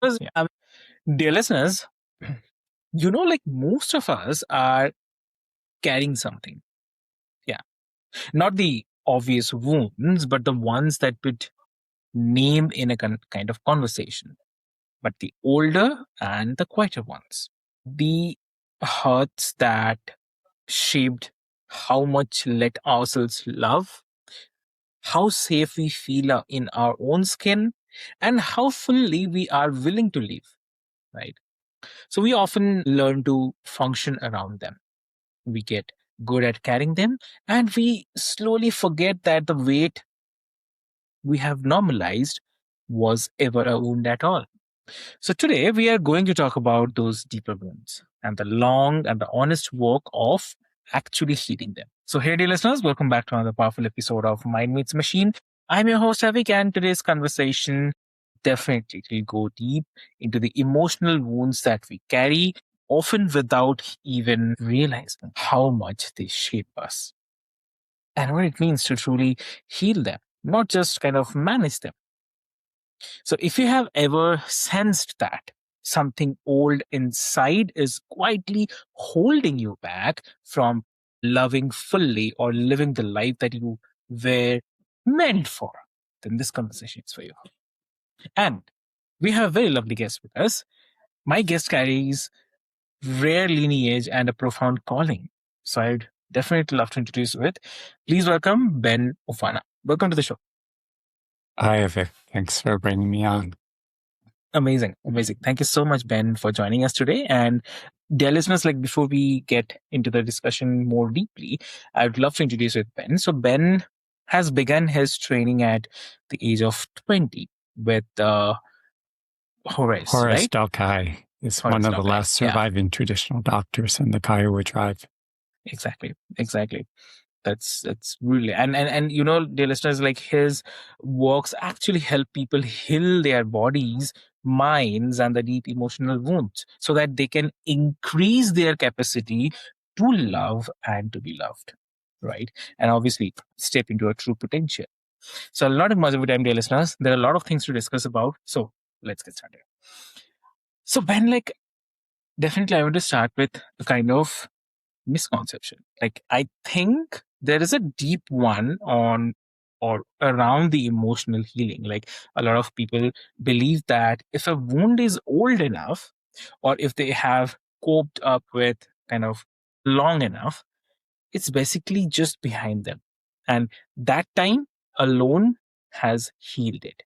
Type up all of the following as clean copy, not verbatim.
Because, dear listeners, like most of us are carrying something. Yeah. Not the obvious wounds, but the ones that would name in a kind of conversation, but the older and the quieter ones. The hurts that shaped how much let ourselves love, how safe we feel in our own skin, and how fully we are willing to live, right? So we often learn to function around them. We get good at carrying them, and we slowly forget that the weight we have normalized was ever a wound at all. So today we are going to talk about those deeper wounds and the long and the honest work of actually healing them. So hey dear listeners, welcome back to another powerful episode of Mind Meets Machine. I'm your host Avik, and today's conversation definitely will go deep into the emotional wounds that we carry, often without even realizing how much they shape us and what it means to truly heal them, not just kind of manage them. So, if you have ever sensed that something old inside is quietly holding you back from loving fully or living the life that you were meant for, then this conversation is for you. And we have a very lovely guest with us. My guest carries rare lineage and a profound calling. So, I'd definitely love to introduce you with. Please welcome Ben Oofana. Welcome to the show. Hi, Avik. Thanks for bringing me on. Amazing. Amazing. Thank you so much, Ben, for joining us today. And dear listeners, like before we get into the discussion more deeply, I'd love to introduce you with Ben. So Ben has begun his training at the age of 20 with Horace, Horace right? Dalkai is Horace one of the Dalkai, last surviving traditional doctors in the Kiowa tribe. Exactly. That's really and dear listeners, like his works actually help people heal their bodies, minds, and the deep emotional wounds so that they can increase their capacity to love and to be loved, right? And obviously step into a true potential. So not much of a time, dear listeners, there are a lot of things to discuss about, so let's get started. So Ben, like, definitely I want to start with a kind of misconception. Like, I think there is a deep one on or around the emotional healing. Like, a lot of people believe that if a wound is old enough, or if they have coped up with kind of long enough, it's basically just behind them. And that time alone has healed it.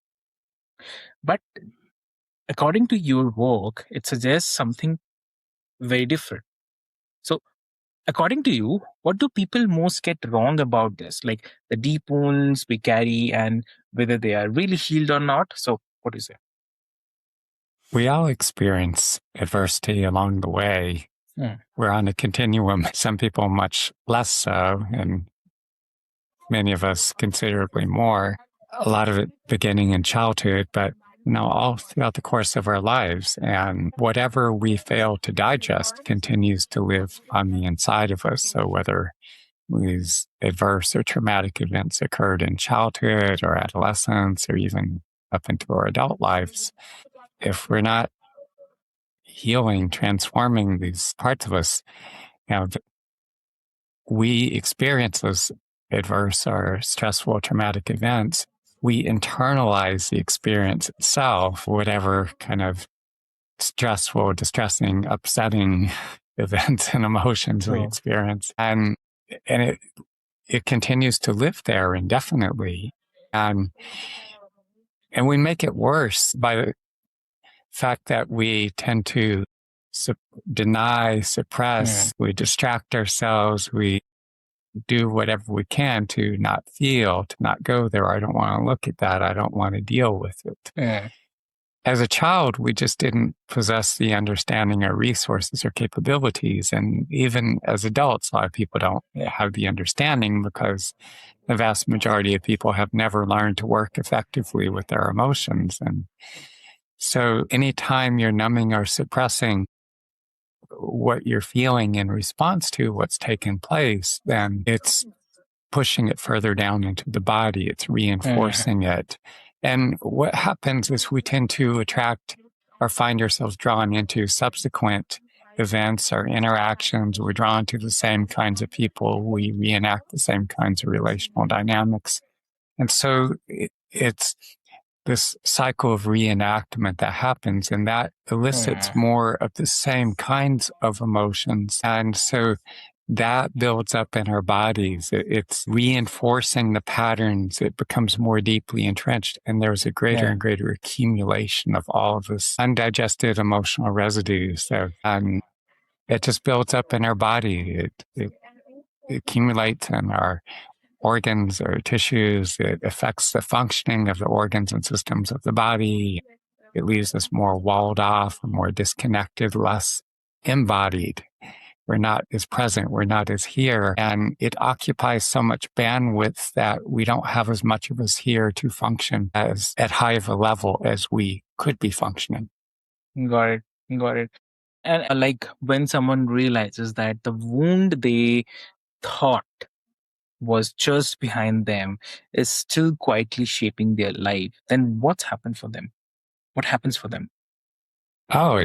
But according to your work, it suggests something very different. So, according to you, what do people most get wrong about this? Like the deep wounds we carry and whether they are really healed or not. So, what do you say? We all experience adversity along the way. We're on a continuum. Some people much less so, and many of us considerably more. A lot of it beginning in childhood, but all throughout the course of our lives. And whatever we fail to digest continues to live on the inside of us. So whether these adverse or traumatic events occurred in childhood or adolescence or even up into our adult lives, if we're not healing, transforming these parts of us, we experience those adverse or stressful traumatic events, we internalize the experience itself, whatever kind of stressful, distressing, upsetting events and emotions we experience. And it continues to live there indefinitely. And we make it worse by the fact that we tend to deny, suppress, we distract ourselves, we do whatever we can to not feel, to not go there. I don't want to look at that. I don't want to deal with it. As a child, we just didn't possess the understanding or resources or capabilities. And even as adults, a lot of people don't have the understanding because the vast majority of people have never learned to work effectively with their emotions. And so anytime you're numbing or suppressing what you're feeling in response to what's taken place, then it's pushing it further down into the body. It's reinforcing it. And what happens is we tend to attract or find ourselves drawn into subsequent events or interactions. We're drawn to the same kinds of people. We reenact the same kinds of relational dynamics. And so it's this cycle of reenactment that happens, and that elicits more of the same kinds of emotions. And so that builds up in our bodies. It's reinforcing the patterns. It becomes more deeply entrenched, and there's a greater and greater accumulation of all of this undigested emotional residues. And it just builds up in our body. It accumulates in our organs or tissues. It affects the functioning of the organs and systems of the body. It leaves us more walled off, more disconnected, less embodied. We're not as present. We're not as here. And it occupies so much bandwidth that we don't have as much of us here to function as at high of a level as we could be functioning. Got it. Got it. And like when someone realizes that the wound they thought was just behind them is still quietly shaping their life, then what's happened for them? What happens for them? Oh,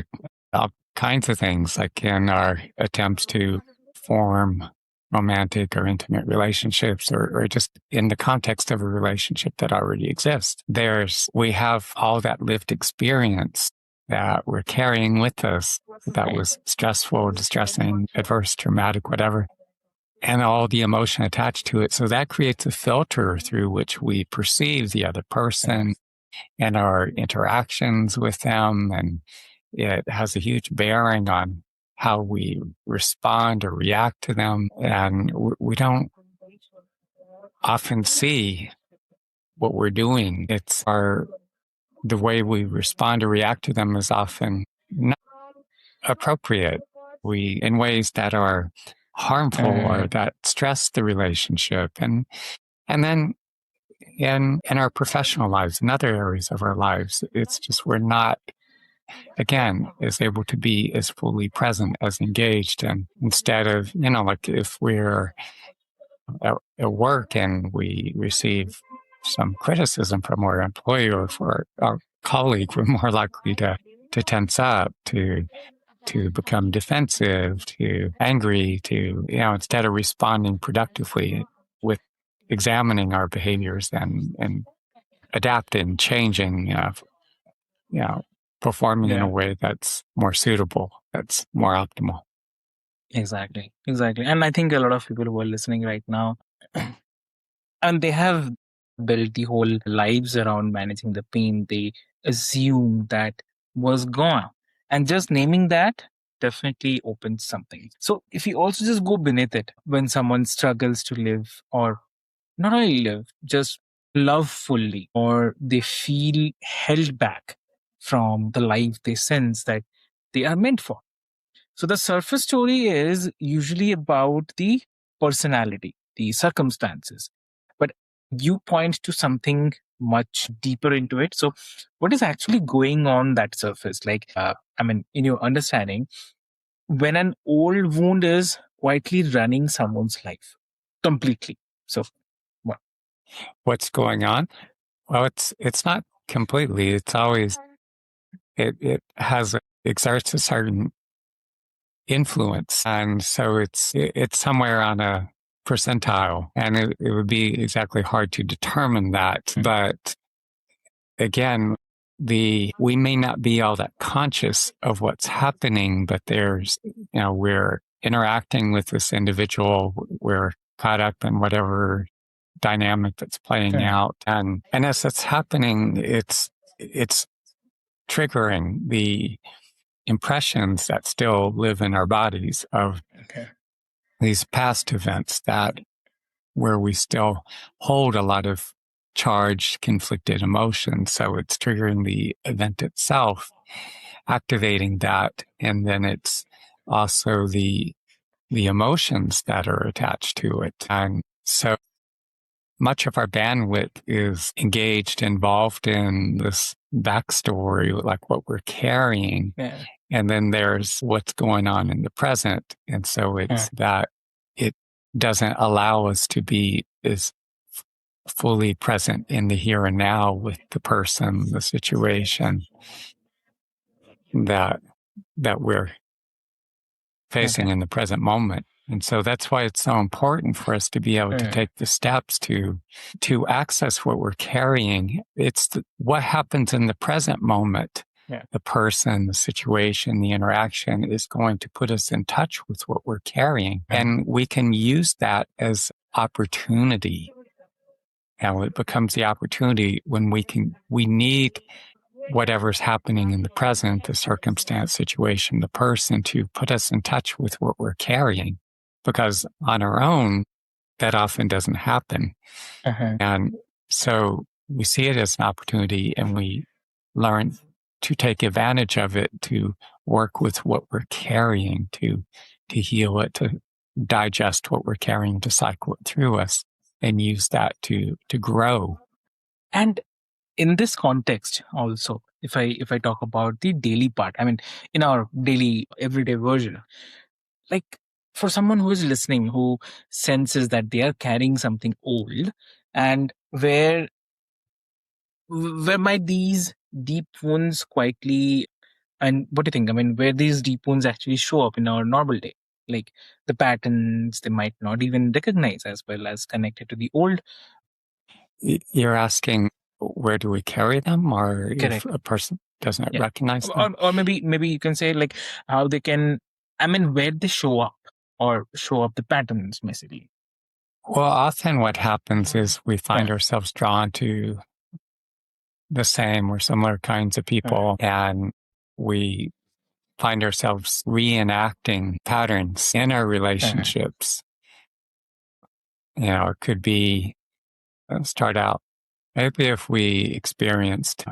all kinds of things, like in our attempts to form romantic or intimate relationships, or just in the context of a relationship that already exists. We have all that lived experience that we're carrying with us that was stressful, distressing, adverse, traumatic, whatever, and all the emotion attached to it. So that creates a filter through which we perceive the other person and our interactions with them. And it has a huge bearing on how we respond or react to them. And we don't often see what we're doing. The way we respond or react to them is often not appropriate. In ways that are harmful or that stress the relationship. And then in our professional lives, in other areas of our lives, it's just we're not, again, is able to be as fully present, as engaged. And instead of, like if we're at work and we receive some criticism from our employee or for our colleague, we're more likely to tense up, to become defensive, to angry, to, instead of responding productively with examining our behaviors and adapting, changing, performing in a way that's more suitable, that's more optimal. Exactly. And I think a lot of people who are listening right now, and they have built the whole lives around managing the pain they assume that was gone. And just naming that definitely opens something. So if you also just go beneath it, when someone struggles to live, or not only live, just love fully, or they feel held back from the life they sense that they are meant for. So the surface story is usually about the personality, the circumstances, but you point to something much deeper into it. So what is actually going on that surface? Like, in your understanding, when an old wound is quietly running someone's life completely. So what? What's going on? Well, it's not completely. It's always, it exerts a certain influence. And so it's somewhere on a percentile, and it would be exactly hard to determine that. But again, we may not be all that conscious of what's happening, but we're interacting with this individual. We're caught up in whatever dynamic that's playing out. And as that's happening, it's triggering the impressions that still live in our bodies of these past events where we still hold a lot of charged, conflicted emotions. So it's triggering the event itself, activating that. And then it's also the emotions that are attached to it. And so much of our bandwidth is involved in this backstory, like what we're carrying. Yeah. And then there's what's going on in the present. And so it's that it doesn't allow us to be as fully present in the here and now with the person, the situation. that we're facing in the present moment. And so that's why it's so important for us to be able to take the steps to access what we're carrying. It's what happens in the present moment. Yeah. The person, the situation, the interaction is going to put us in touch with what we're carrying. And we can use that as opportunity. And it becomes the opportunity when we need whatever's happening in the present, the circumstance, situation, the person, to put us in touch with what we're carrying. Because on our own, that often doesn't happen. And so we see it as an opportunity, and we learn to take advantage of it, to work with what we're carrying, to heal it, to digest what we're carrying, to cycle it through us, and use that to grow. And in this context also, if I talk about the daily part, I mean, in our daily everyday version, like for someone who is listening, who senses that they are carrying something old, and where might these deep wounds quietly, and what do you think? I mean, where these deep wounds actually show up in our normal day, like the patterns they might not even recognize, as well as connected to the old. You're asking, where do we carry them, or Correct. if a person doesn't recognize them? Or maybe you can say, like, how they can, I mean, where they show up, or show up the patterns, basically. Well, often what happens is we find ourselves drawn to the same or similar kinds of people, and we find ourselves reenacting patterns in our relationships. It could be, start out, maybe if we experienced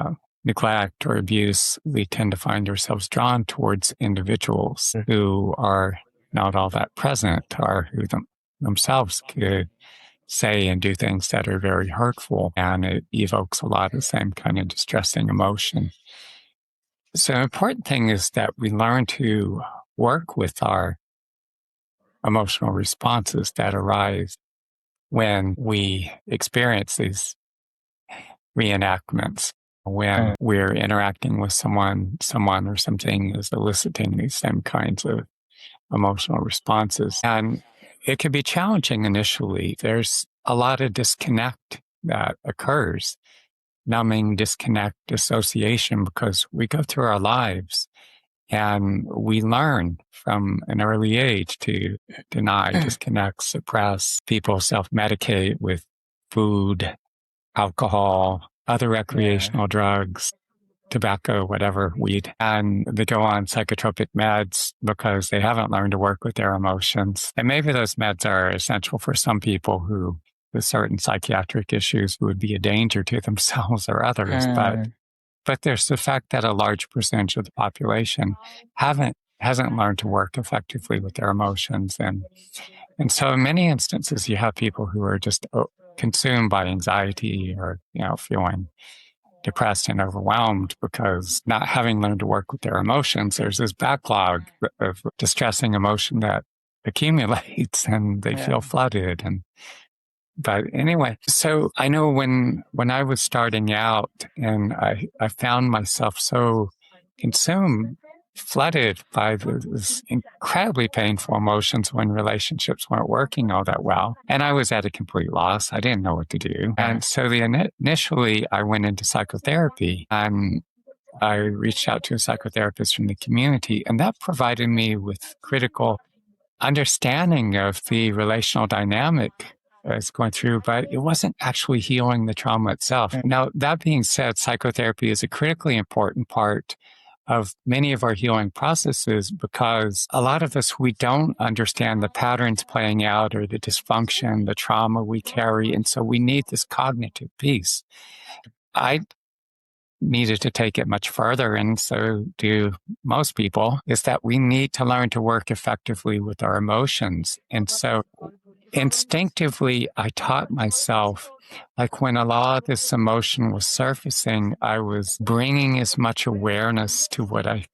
neglect or abuse, we tend to find ourselves drawn towards individuals who are not all that present, or who themselves could say and do things that are very hurtful, and it evokes a lot of the same kind of distressing emotion. So the important thing is that we learn to work with our emotional responses that arise when we experience these reenactments, when we're interacting with someone or something is eliciting these same kinds of emotional responses. And it can be challenging initially. There's a lot of disconnect that occurs, numbing, disconnect, dissociation, because we go through our lives and we learn from an early age to deny, disconnect, suppress. People self-medicate with food, alcohol, other recreational drugs, tobacco, whatever, weed. And they go on psychotropic meds because they haven't learned to work with their emotions. And maybe those meds are essential for some people who, with certain psychiatric issues, would be a danger to themselves or others. But there's the fact that a large percentage of the population hasn't learned to work effectively with their emotions. And so in many instances, you have people who are just consumed by anxiety, or, feeling depressed and overwhelmed because not having learned to work with their emotions, there's this backlog of distressing emotion that accumulates, and they feel flooded. But anyway, so I know when I was starting out, and I found myself so consumed, flooded by this incredibly painful emotions when relationships weren't working all that well. And I was at a complete loss. I didn't know what to do. And so initially I went into psychotherapy, and I reached out to a psychotherapist from the community, and that provided me with critical understanding of the relational dynamic I was going through, but it wasn't actually healing the trauma itself. Now, that being said, psychotherapy is a critically important part of many of our healing processes, because a lot of us, we don't understand the patterns playing out, or the dysfunction, the trauma we carry. And so we need this cognitive piece. I needed to take it much further, and so do most people, is that we need to learn to work effectively with our emotions. And so instinctively, I taught myself, like when a lot of this emotion was surfacing, I was bringing as much awareness to what I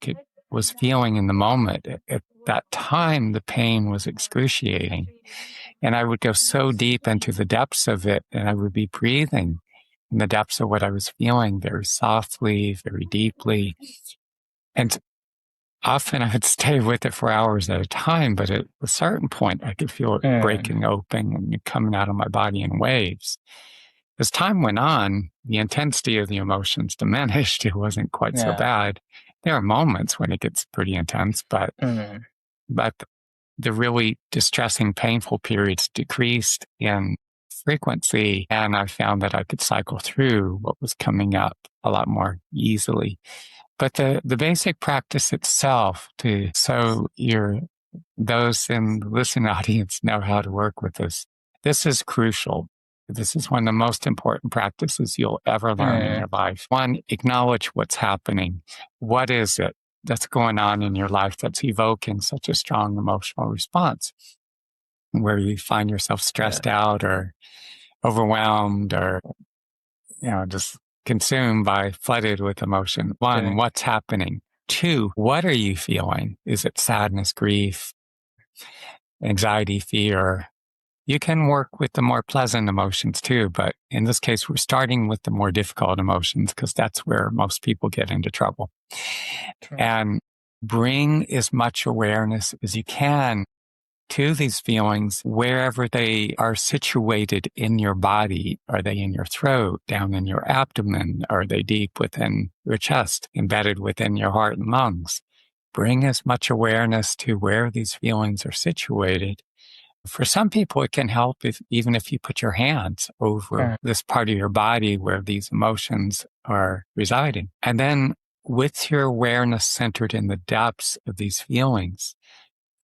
was feeling in the moment. At that time, the pain was excruciating, and I would go so deep into the depths of it, and I would be breathing in the depths of what I was feeling, very softly, very deeply. And often I would stay with it for hours at a time, but at a certain point, I could feel it breaking open and coming out of my body in waves. As time went on, the intensity of the emotions diminished. It wasn't quite so bad. There are moments when it gets pretty intense, but the really distressing, painful periods decreased in frequency, and I found that I could cycle through what was coming up a lot more easily. But the basic practice itself, those in the listening audience know how to work with this. This is crucial. This is one of the most important practices you'll ever learn in your life. One, acknowledge what's happening. What is it that's going on in your life that's evoking such a strong emotional response, where you find yourself stressed out or overwhelmed or, just consumed flooded with emotion? One, what's happening? Two, what are you feeling? Is it sadness, grief, anxiety, fear? You can work with the more pleasant emotions too, but in this case, we're starting with the more difficult emotions because that's where most people get into trouble. True. And bring as much awareness as you can to these feelings wherever they are situated in your body. Are they in your throat, down in your abdomen? Are they deep within your chest, embedded within your heart and lungs? Bring as much awareness to where these feelings are situated. For some people, it can help even if you put your hands over this part of your body where these emotions are residing. And then with your awareness centered in the depths of these feelings,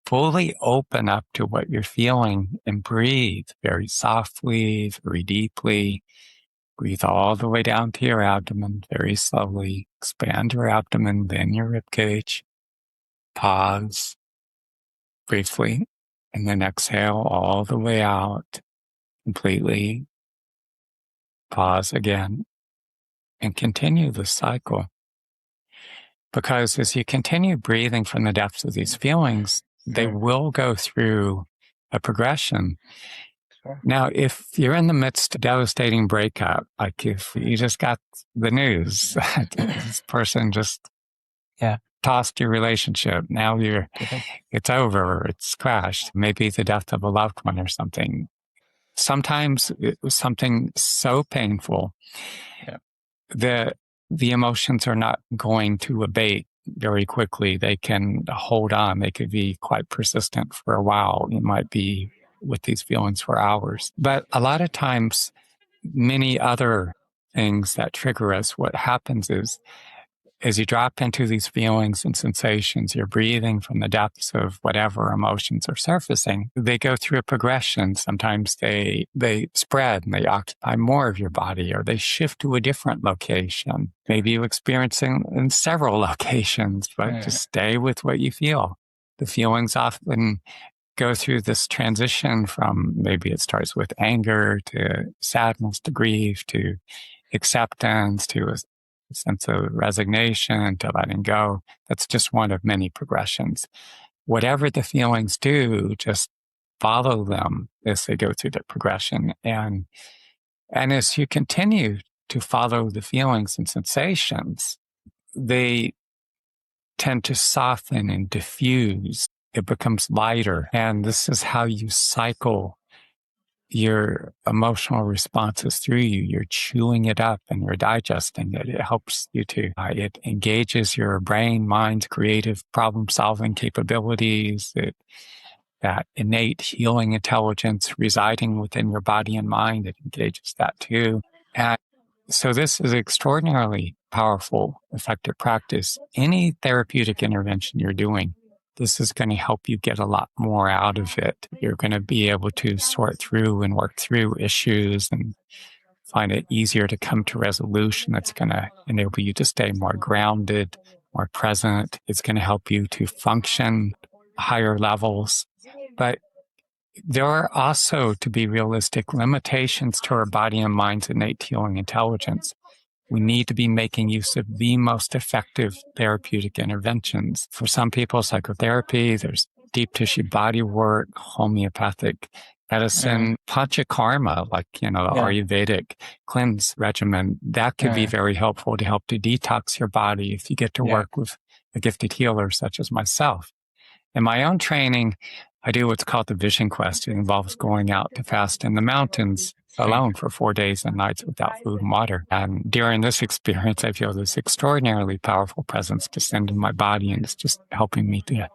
fully open up to what you're feeling and breathe very softly, very deeply. Breathe all the way down to your abdomen very slowly. Expand your abdomen, then your rib cage. Pause briefly, and then exhale all the way out completely. Pause again and continue the cycle. Because as you continue breathing from the depths of these feelings, they will go through a progression. Sure. Now, if you're in the midst of a devastating breakup, like if you just got the news, this person just tossed your relationship, now it's over, it's crashed, maybe the death of a loved one or something. Sometimes it was something so painful that the emotions are not going to abate very quickly. They can hold on. They could be quite persistent for a while. You might be with these feelings for hours. But a lot of times, many other things that trigger us, what happens is, as you drop into these feelings and sensations, you're breathing from the depths of whatever emotions are surfacing. They go through a progression. Sometimes they spread and they occupy more of your body, or they shift to a different location. Maybe you experience in several locations, but just stay with what you feel. The feelings often go through this transition from maybe it starts with anger to sadness to grief to acceptance to a sense of resignation to letting go. That's just one of many progressions. Whatever the feelings do, just follow them as they go through the progression. And as you continue to follow the feelings and sensations, they tend to soften and diffuse. It becomes lighter. And this is how you cycle your emotional responses through you. You're chewing it up and you're digesting it. It helps you it engages your brain, mind, creative problem solving capabilities, that innate healing intelligence residing within your body and mind. It engages that too. And so this is extraordinarily powerful, effective practice. Any therapeutic intervention you're doing, this is going to help you get a lot more out of it. You're going to be able to sort through and work through issues and find it easier to come to resolution. That's going to enable you to stay more grounded, more present. It's going to help you to function higher levels. But there are also, to be realistic, limitations to our body and mind's innate healing intelligence. We need to be making use of the most effective therapeutic interventions. For some people, psychotherapy, there's deep tissue body work, homeopathic medicine, panchakarma, like, the Ayurvedic cleanse regimen, that could be very helpful to help to detox your body if you get to work with a gifted healer such as myself. In my own training, I do what's called the Vision Quest. It involves going out to fast in the mountains alone for 4 days and nights without food and water. And during this experience, I feel this extraordinarily powerful presence descend in my body, and it's just helping me to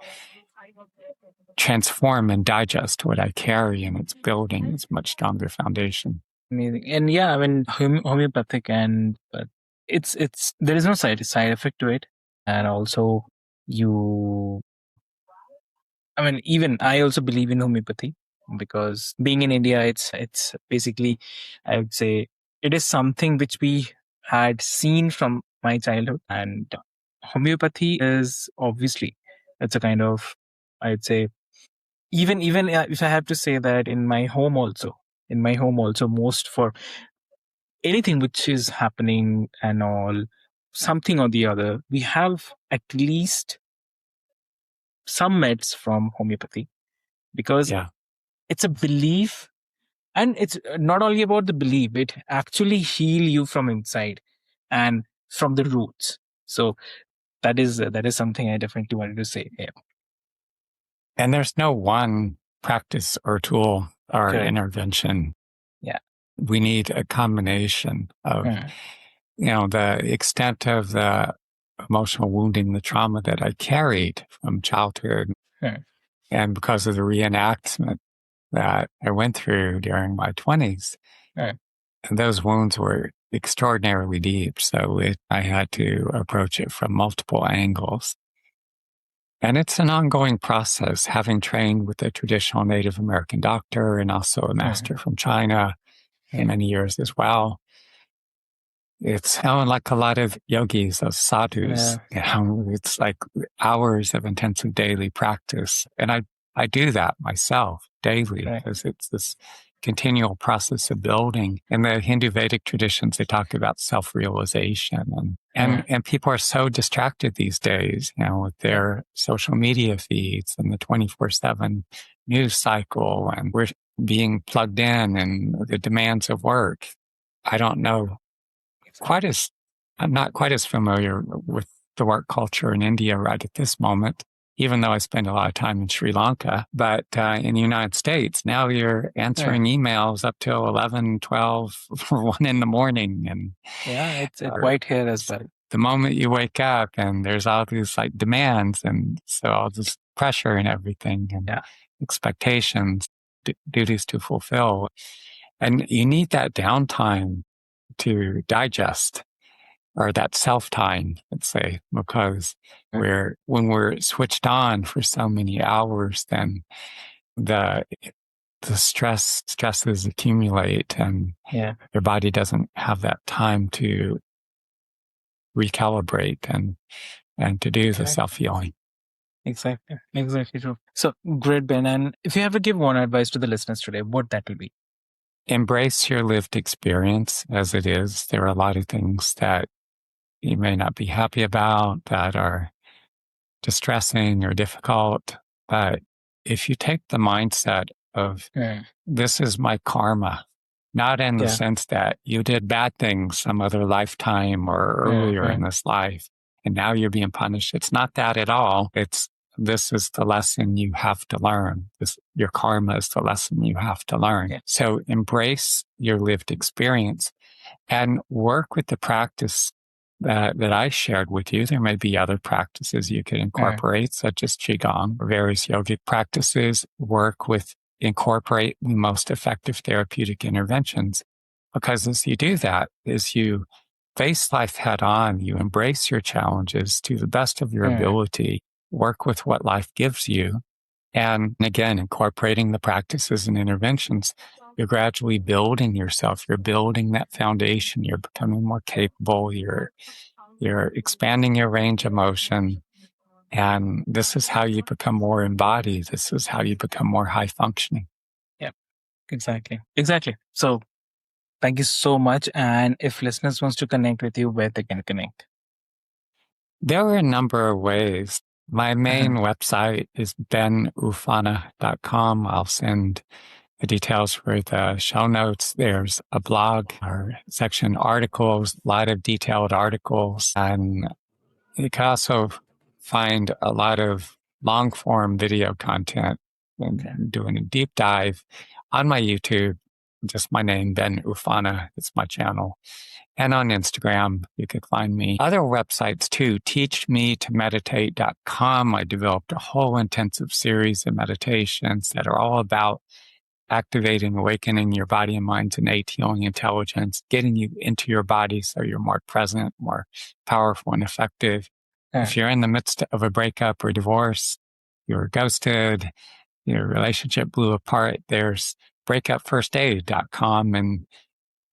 transform and digest what I carry, and it's building this much stronger foundation. Amazing. And I mean, homeopathic, and it's there is no side effect to it. And also even I also believe in homeopathy, because being in India, it's basically, I would say, it is something which we had seen from my childhood. And homeopathy is obviously, it's a kind of, I'd say, even if I have to say that in my home also, most for anything which is happening and all, something or the other, we have at least some meds from homeopathy, because it's a belief, and it's not only about the belief, it actually heal you from inside and from the roots. So that is something I definitely wanted to say here. And there's no one practice or tool or intervention. We need a combination of, the extent of the emotional wounding, the trauma that I carried from childhood, and because of the reenactment that I went through during my 20s. And those wounds were extraordinarily deep. So I had to approach it from multiple angles. And it's an ongoing process, having trained with a traditional Native American doctor and also a master from China for many years as well. It's like a lot of yogis, of sadhus. It's like hours of intensive daily practice. And I do that myself daily, because it's this continual process of building. In the Hindu Vedic traditions, they talk about self-realization. And people are so distracted these days, with their social media feeds and the 24/7 news cycle, and we're being plugged in and the demands of work. I don't know I'm not quite as familiar with the work culture in India right at this moment, even though I spend a lot of time in Sri Lanka. But in the United States, now you're answering emails up till 11, 12, 1 in the morning. And it's quite here as well. The moment you wake up, and there's all these demands, and so all this pressure and everything, and expectations, duties to fulfill. And you need that downtime to digest, or that self-time, let's say, because when we're switched on for so many hours, then the stresses accumulate, and your body doesn't have that time to recalibrate and to do the self-healing. Exactly true. So great, Ben. And if you have to give one advice to the listeners today, what that will be? Embrace your lived experience as it is. There are a lot of things that you may not be happy about, that are distressing or difficult. But if you take the mindset of, this is my karma, not in the sense that you did bad things some other lifetime or earlier in this life, and now you're being punished. It's not that at all. This is the lesson you have to learn. Your karma is the lesson you have to learn. So embrace your lived experience and work with the practice that I shared with you. There may be other practices you could incorporate, such as Qigong or various yogic practices. Incorporate the most effective therapeutic interventions. Because as you do that, as you face life head on, you embrace your challenges to the best of your ability, work with what life gives you. And again, incorporating the practices and interventions, you're gradually building yourself. You're building that foundation. You're becoming more capable. You're expanding your range of motion. And this is how you become more embodied. This is how you become more high functioning. Yeah, exactly. So thank you so much. And if listeners wants to connect with you, where they can connect? There are a number of ways. My main website is benoofana.com. I'll send the details for the show notes. There's a blog or section articles, a lot of detailed articles. And you can also find a lot of long form video content and doing a deep dive on my YouTube. Just my name, Ben Oofana. It's my channel. And on Instagram, you could find me. Other websites too, teachmetomeditate.com. I developed a whole intensive series of meditations that are all about activating, awakening your body and mind's innate healing intelligence, getting you into your body so you're more present, more powerful and effective. If you're in the midst of a breakup or divorce, you're ghosted, your relationship blew apart, there's breakupfirstaid.com and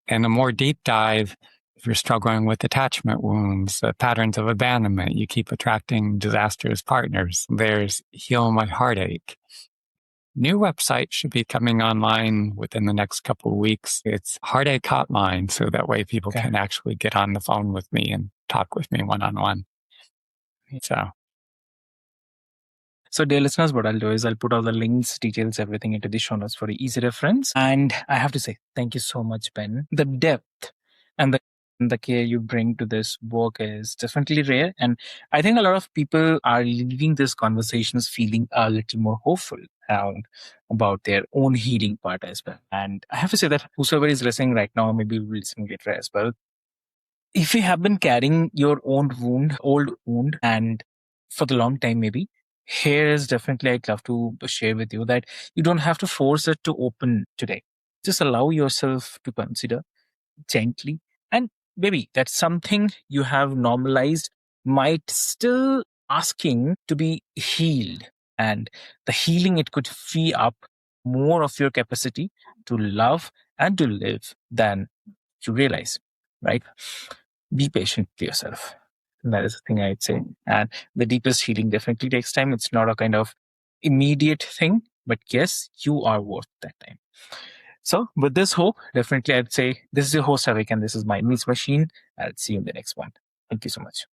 a more deep dive. If you're struggling with attachment wounds, patterns of abandonment, you keep attracting disastrous partners, there's Heal My Heartache. New website should be coming online within the next couple of weeks. It's Heartache Hotline, so that way people can actually get on the phone with me and talk with me one-on-one. So, dear listeners, what I'll do is I'll put all the links, details, everything into the show notes for easy reference. And I have to say, thank you so much, Ben. The depth and the care you bring to this work is definitely rare. And I think a lot of people are leaving these conversations feeling a little more hopeful about their own healing part as well. And I have to say that whosoever is listening right now, maybe will listen later as well. If you have been carrying your own old wound, and for the long time, maybe, here is definitely I'd love to share with you that you don't have to force it to open today. Just allow yourself to consider gently. And maybe that's something you have normalized might still asking to be healed. And the healing, it could free up more of your capacity to love and to live than you realize, right? Be patient with yourself. That is the thing I'd say. And the deepest healing definitely takes time. It's not a kind of immediate thing, but yes, you are worth that time. So with this hope, definitely I'd say this is your host, Avik, and this is my Meets Machine. I'll see you in the next one. Thank you so much.